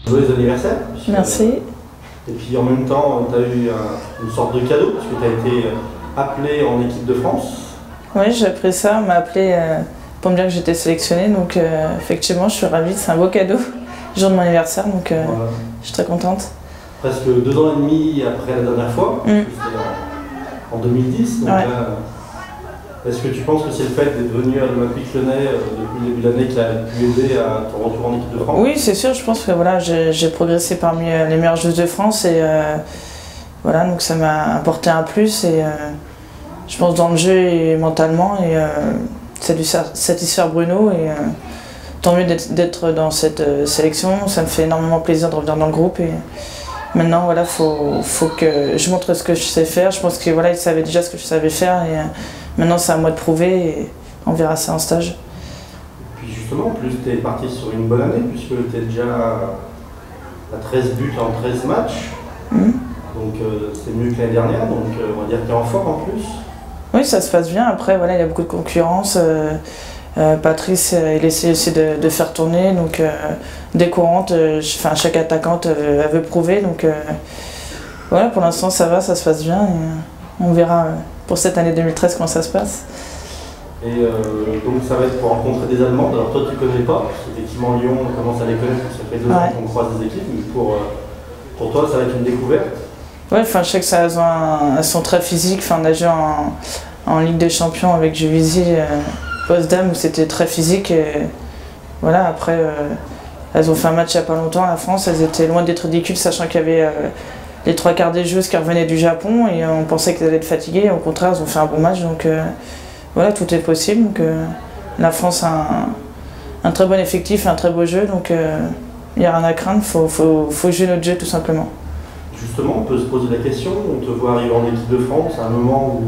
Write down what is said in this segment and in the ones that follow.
Joyeux anniversaire. Merci. Et puis en même temps, tu as eu une sorte de cadeau, parce que tu as été appelé en équipe de France. Oui, j'ai appris ça, on m'a appelé pour me dire que j'étais sélectionnée, donc effectivement je suis ravie, c'est un beau cadeau, le jour de mon anniversaire, donc Voilà. je suis très contente. Presque 2 ans et demi après la dernière fois, c'était en 2010. Donc ouais. là, est-ce que tu penses que c'est le fait d'être venu à l'Olympique Lyonnais depuis le début de l'année qui a pu aider à ton retour en équipe de France? Oui, c'est sûr, je pense que voilà, j'ai progressé parmi les meilleures joueuses de France et voilà, donc ça m'a apporté un plus et je pense dans le jeu et mentalement et ça a dû satisfaire Bruno et tant mieux d'être dans cette sélection, ça me fait énormément plaisir de revenir dans le groupe et maintenant voilà, faut que je montre ce que je sais faire, je pense que voilà, il savait déjà ce que je savais faire et maintenant c'est à moi de prouver et on verra ça en stage. Puis justement, en plus tu es parti sur une bonne année puisque tu es déjà à 13 buts en 13 matchs, donc c'est mieux que l'année dernière, donc on va dire que tu es en forme en plus. Oui, ça se passe bien. Après, voilà, il y a beaucoup de concurrence. Patrice, il essaie aussi de faire tourner. Donc, des courantes, chaque attaquante, elle veut prouver. Donc, voilà, pour l'instant, ça va, ça se passe bien. Et, on verra pour cette année 2013 comment ça se passe. Et donc, ça va être pour rencontrer des Allemandes. Alors, toi, tu ne connais pas. Effectivement, Lyon, on commence à les connaître. Ça fait 2 ans qu'on croise des équipes. Mais pour toi, ça va être une découverte. Ouais, je sais que elles sont très physiques. On a joué en Ligue des Champions avec Juvisy, post-dame, où c'était très physique. Et voilà, après, elles ont fait un match il n'y a pas longtemps à la France. Elles étaient loin d'être ridicules, sachant qu'il y avait les 3/4 des joueuses qui revenaient du Japon et on pensait qu'elles allaient être fatiguées. Au contraire, elles ont fait un bon match. Donc voilà, tout est possible. Donc, la France a un très bon effectif, un très beau jeu. Donc il n'y a rien à craindre. Faut jouer notre jeu tout simplement. Justement, on peut se poser la question, on te voit arriver en équipe de France à un moment où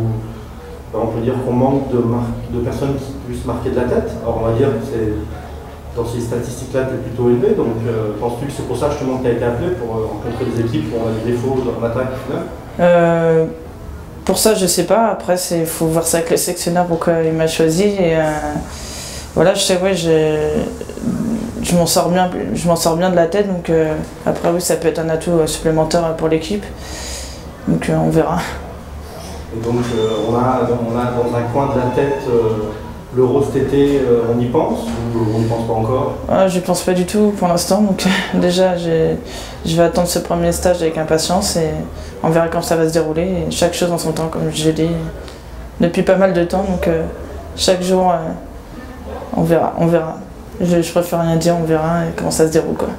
on peut dire qu'on manque de personnes qui puissent marquer de la tête. Alors on va dire que dans ces statistiques-là, tu es plutôt élevé, donc penses-tu que c'est pour ça justement que tu as été appelé pour rencontrer des équipes où on a des défauts en attaque finale? Pour ça, je sais pas. Après, il faut voir ça avec le sélectionneur pourquoi il m'a choisi. Et voilà, je sais, ouais, je m'en sors bien de la tête, donc après oui, ça peut être un atout supplémentaire pour l'équipe, donc on verra. Et donc on a dans un coin de la tête l'Euro cet été, on y pense ou on n'y pense pas encore? Je pense pas du tout pour l'instant, donc déjà je vais attendre ce premier stage avec impatience et on verra quand ça va se dérouler, et chaque chose en son temps, comme je l'ai dit depuis pas mal de temps, donc chaque jour on verra. Je préfère rien dire, on verra comment ça se déroule, quoi.